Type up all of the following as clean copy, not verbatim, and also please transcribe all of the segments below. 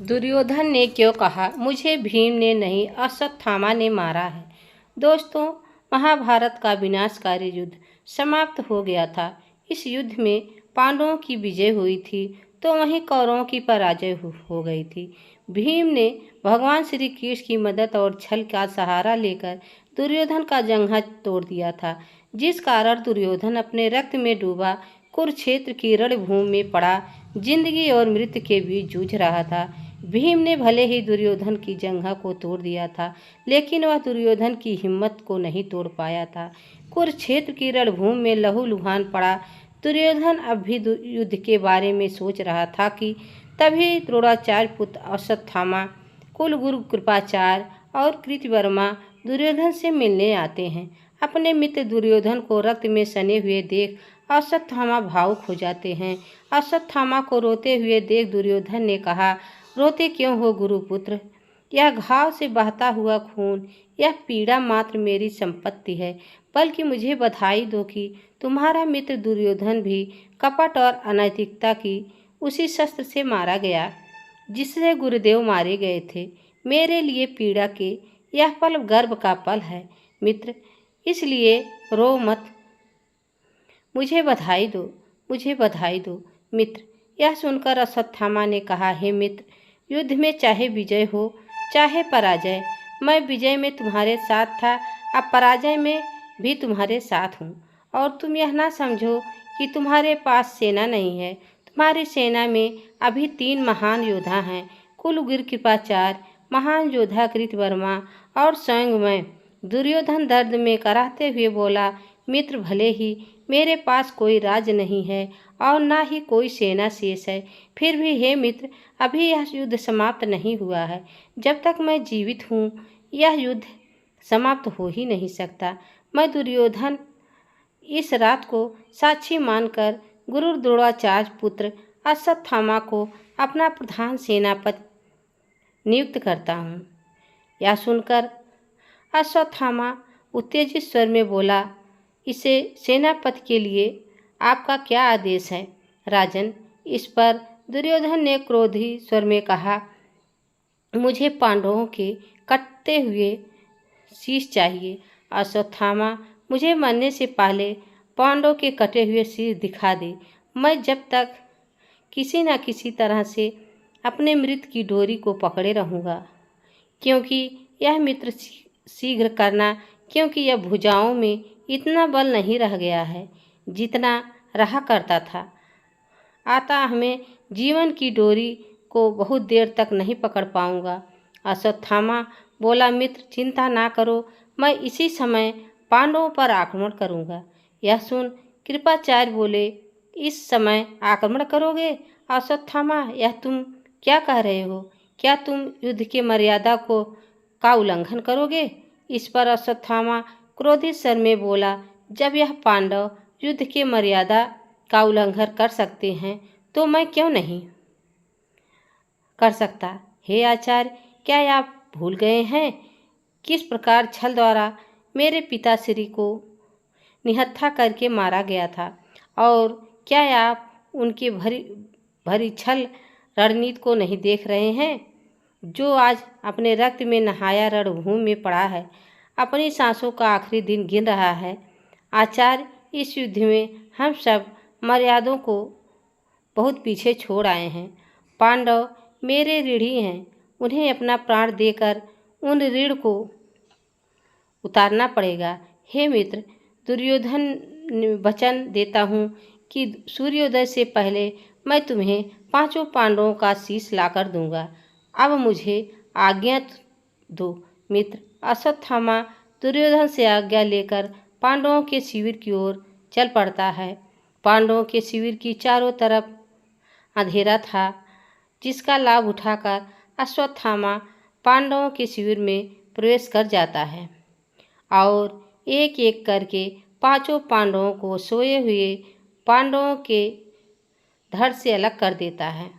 दुर्योधन ने क्यों कहा मुझे भीम ने नहीं अश्वत्थामा ने मारा है। दोस्तों, महाभारत का विनाशकारी युद्ध समाप्त हो गया था। इस युद्ध में पांडवों की विजय हुई थी तो वहीं कौरवों की पराजय हो गई थी। भीम ने भगवान श्री कृष्ण की मदद और छल का सहारा लेकर दुर्योधन का जंघा तोड़ दिया था, जिस कारण दुर्योधन अपने रक्त में डूबा कुरुक्षेत्र की रणभूमि में पड़ा जिंदगी और मृत्यु के बीच जूझ रहा था। भीम ने भले ही दुर्योधन की जंघा को तोड़ दिया था, लेकिन वह दुर्योधन की हिम्मत को नहीं तोड़ पाया था। कुरुक्षेत्र की रणभूमि में लहूलुहान पड़ा दुर्योधन अब भी युद्ध के बारे में सोच रहा था कि तभी द्रोणाचार्य पुत्र अश्वत्थामा, कुलगुरु कृपाचार्य और कृतवर्मा दुर्योधन से मिलने आते हैं। अपने मित्र दुर्योधन को रक्त में सने हुए देख अश्वत्थामा भावुक हो जाते हैं। अश्वत्थामा को रोते हुए देख दुर्योधन ने कहा, रोते क्यों हो गुरुपुत्र? यह घाव से बहता हुआ खून, यह पीड़ा मात्र मेरी संपत्ति है। बल्कि मुझे बधाई दो कि तुम्हारा मित्र दुर्योधन भी कपट और अनैतिकता की उसी शस्त्र से मारा गया जिससे गुरुदेव मारे गए थे। मेरे लिए पीड़ा के यह पल गर्व का पल है मित्र, इसलिए रो मत। मुझे बधाई दो, मुझे बधाई दो मित्र। यह सुनकर अश्वत्थामा ने कहा, हे मित्र, युद्ध में चाहे विजय हो चाहे पराजय, मैं विजय में तुम्हारे साथ था, अब पराजय में भी तुम्हारे साथ हूँ। और तुम यह ना समझो कि तुम्हारे पास सेना नहीं है। तुम्हारी सेना में अभी 3 महान योद्धा हैं, कुलगुरु कृपाचार्य, महान योद्धा कृतवर्मा और स्वयं मैं। दुर्योधन दर्द में कराहते हुए बोला, मित्र, भले ही मेरे पास कोई राज नहीं है और ना ही कोई सेना शेष है, फिर भी हे मित्र, अभी यह युद्ध समाप्त नहीं हुआ है। जब तक मैं जीवित हूँ यह युद्ध समाप्त हो ही नहीं सकता। मैं दुर्योधन इस रात को साक्षी मानकर गुरु द्रोणाचार्य पुत्र अश्वत्थामा को अपना प्रधान सेनापति नियुक्त करता हूँ। यह सुनकर अश्वत्थामा उत्तेजित स्वर में बोला, इसे सेनापति के लिए आपका क्या आदेश है राजन? इस पर दुर्योधन ने क्रोधी स्वर में कहा, मुझे पांडवों के कटते हुए शीश चाहिए। अश्वत्थामा, मुझे मरने से पहले पांडवों के कटे हुए शीश दिखा दे। मैं जब तक किसी न किसी तरह से अपने मृत की डोरी को पकड़े रहूँगा, क्योंकि यह मित्र शीघ्र करना, क्योंकि यह भुजाओं में इतना बल नहीं रह गया है जितना रहा करता था। आता हमें जीवन की डोरी को बहुत देर तक नहीं पकड़ पाऊंगा। अश्वत्थामा बोला, मित्र, चिंता ना करो, मैं इसी समय पांडवों पर आक्रमण करूंगा। यह सुन कृपाचार्य बोले, इस समय आक्रमण करोगे? अश्वत्थामा, यह तुम क्या कह रहे हो? क्या तुम युद्ध की मर्यादा का उल्लंघन करोगे? इस पर अश्वत्थामा क्रोधित स्वर में बोला, जब यह पांडव युद्ध की मर्यादा का उल्लंघन कर सकते हैं तो मैं क्यों नहीं कर सकता? हे आचार्य, क्या आप भूल गए हैं किस प्रकार छल द्वारा मेरे पिताश्री को निहत्था करके मारा गया था? और क्या आप उनके भरी छल रणनीति को नहीं देख रहे हैं, जो आज अपने रक्त में नहाया रणभूमि में पड़ा है, अपनी सांसों का आखिरी दिन गिन रहा है? आचार्य, इस युद्ध में हम सब मर्यादों को बहुत पीछे छोड़ आए हैं। पांडव मेरे ऋणी हैं, उन्हें अपना प्राण देकर उन ऋण को उतारना पड़ेगा। हे मित्र, दुर्योधन वचन देता हूँ कि सूर्योदय से पहले मैं तुम्हें 5 पांडवों का शीश लाकर दूंगा। अब मुझे आज्ञा दो मित्र। अश्वत्थामा दुर्योधन से आज्ञा लेकर पांडवों के शिविर की ओर चल पड़ता है। पांडवों के शिविर की चारों तरफ अंधेरा था, जिसका लाभ उठाकर अश्वत्थामा पांडवों के शिविर में प्रवेश कर जाता है और एक एक करके 5 पांडवों को सोए हुए पांडवों के धड़ से अलग कर देता है।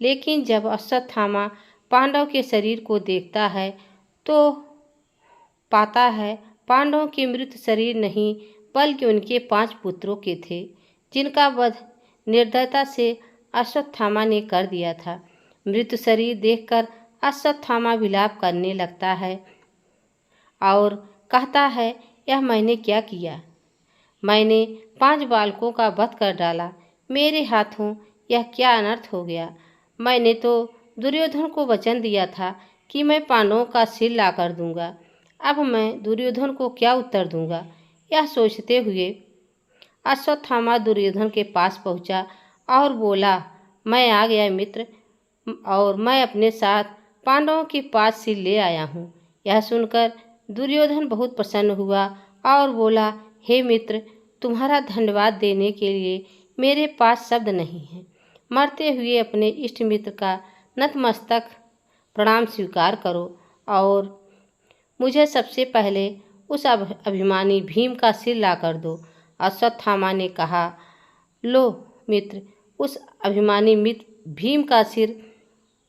लेकिन जब अश्वत्थामा पांडव के शरीर को देखता है तो पाता है पांडवों के मृत शरीर नहीं, बल्कि उनके 5 पुत्रों के थे, जिनका वध निर्दयता से अश्वत्थामा ने कर दिया था। मृत शरीर देखकर अश्वत्थामा विलाप करने लगता है और कहता है, यह मैंने क्या किया? मैंने 5 बालकों का वध कर डाला। मेरे हाथों यह क्या अनर्थ हो गया? मैंने तो दुर्योधन को वचन दिया था कि मैं पांडवों का सिर ला कर दूंगा। अब मैं दुर्योधन को क्या उत्तर दूंगा? यह सोचते हुए अश्वत्थामा दुर्योधन के पास पहुंचा और बोला, मैं आ गया मित्र, और मैं अपने साथ पांडवों के 5 सिर ले आया हूँ। यह सुनकर दुर्योधन बहुत प्रसन्न हुआ और बोला, हे मित्र, तुम्हारा धन्यवाद देने के लिए मेरे पास शब्द नहीं है। मरते हुए अपने इष्ट मित्र का नतमस्तक प्रणाम स्वीकार करो और मुझे सबसे पहले उस अभिमानी भीम का सिर ला कर दो। अश्वत्थामा ने कहा, लो मित्र, उस अभिमानी मित्र भीम का सिर।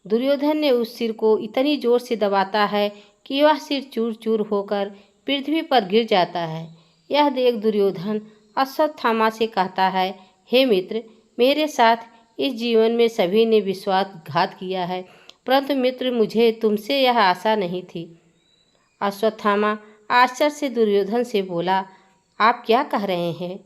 दुर्योधन ने उस सिर को इतनी जोर से दबाता है कि वह सिर चूर चूर होकर पृथ्वी पर गिर जाता है। यह देख दुर्योधन अश्वत्थामा से कहता है, हे मित्र, मेरे साथ इस जीवन में सभी ने विश्वासघात किया है, परंतु मित्र मुझे तुमसे यह आशा नहीं थी। अश्वत्थामा आश्चर्य से दुर्योधन से बोला, आप क्या कह रहे हैं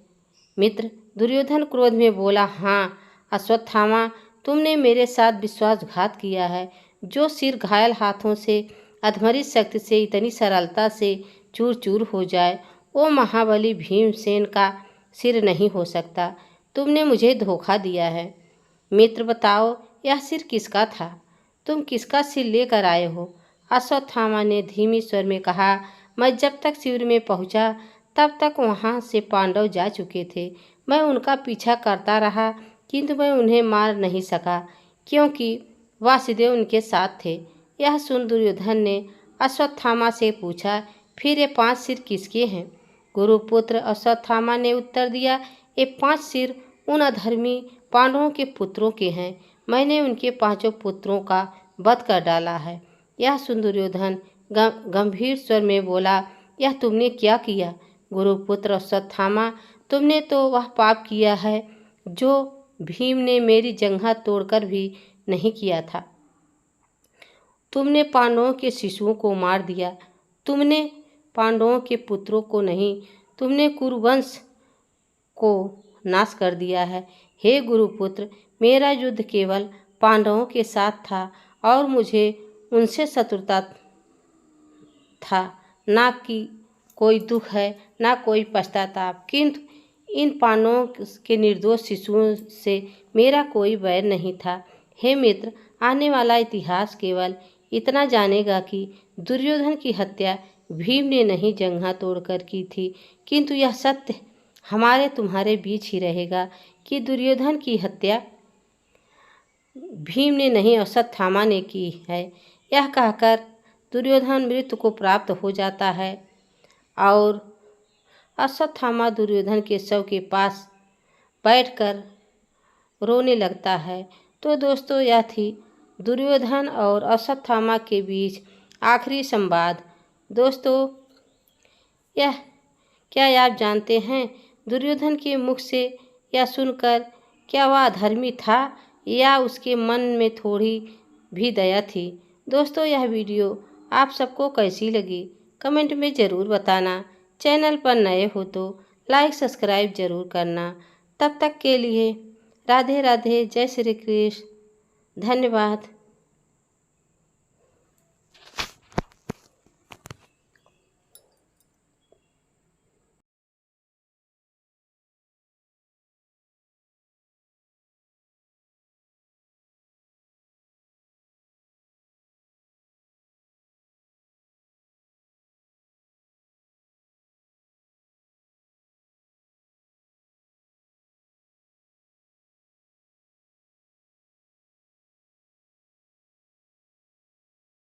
मित्र? दुर्योधन क्रोध में बोला, हाँ अश्वत्थामा, तुमने मेरे साथ विश्वासघात किया है। जो सिर घायल हाथों से अधमरी शक्ति से इतनी सरलता से चूर चूर हो जाए, वो महाबली भीमसेन का सिर नहीं हो सकता। तुमने मुझे धोखा दिया है। मित्र बताओ, यह सिर किसका था? तुम किसका सिर लेकर आए हो? अश्वत्थामा ने धीमी स्वर में कहा, मैं जब तक शिविर में पहुंचा तब तक वहां से पांडव जा चुके थे। मैं उनका पीछा करता रहा, किंतु मैं उन्हें मार नहीं सका क्योंकि वासुदेव उनके साथ थे। यह सुन दुर्योधन ने अश्वत्थामा से पूछा, फिर ये 5 सिर किसके हैं? गुरुपुत्र अश्वत्थामा ने उत्तर दिया, ये 5 सिर उन अधर्मी पांडवों के पुत्रों के हैं। मैंने उनके 5 पुत्रों का वध कर डाला है। यह सुन दुर्योधन गंभीर स्वर में बोला, यह तुमने क्या किया? गुरुपुत्र अश्वत्थामा, तुमने तो वह पाप किया है जो भीम ने मेरी जंघा तोड़कर भी नहीं किया था। तुमने पांडवों के शिशुओं को मार दिया। तुमने पांडवों के पुत्रों को नहीं, तुमने कुरुवंश को नाश कर दिया है। हे गुरुपुत्र, मेरा युद्ध केवल पांडवों के साथ था और मुझे उनसे शत्रुता था। ना कि कोई दुख है, ना कोई पश्चाताप, किंतु इन पांडवों के निर्दोष शिशुओं से मेरा कोई वैर नहीं था। हे मित्र, आने वाला इतिहास केवल इतना जानेगा कि दुर्योधन की हत्या भीम ने नहीं जंघा तोड़कर की थी, किंतु यह सत्य हमारे तुम्हारे बीच ही रहेगा कि दुर्योधन की हत्या भीम ने नहीं अश्वत्थामा ने की है। यह कहकर दुर्योधन मृत्यु को प्राप्त हो जाता है और अश्वत्थामा दुर्योधन के शव के पास बैठकर रोने लगता है। तो दोस्तों, यह थी दुर्योधन और अश्वत्थामा के बीच आखिरी संवाद। दोस्तों, यह क्या आप जानते हैं दुर्योधन के मुख से यह सुनकर क्या वह अधर्मी था या उसके मन में थोड़ी भी दया थी? दोस्तों, यह वीडियो आप सबको कैसी लगी कमेंट में ज़रूर बताना। चैनल पर नए हो तो लाइक सब्सक्राइब ज़रूर करना। तब तक के लिए राधे राधे, जय श्री कृष्ण, धन्यवाद।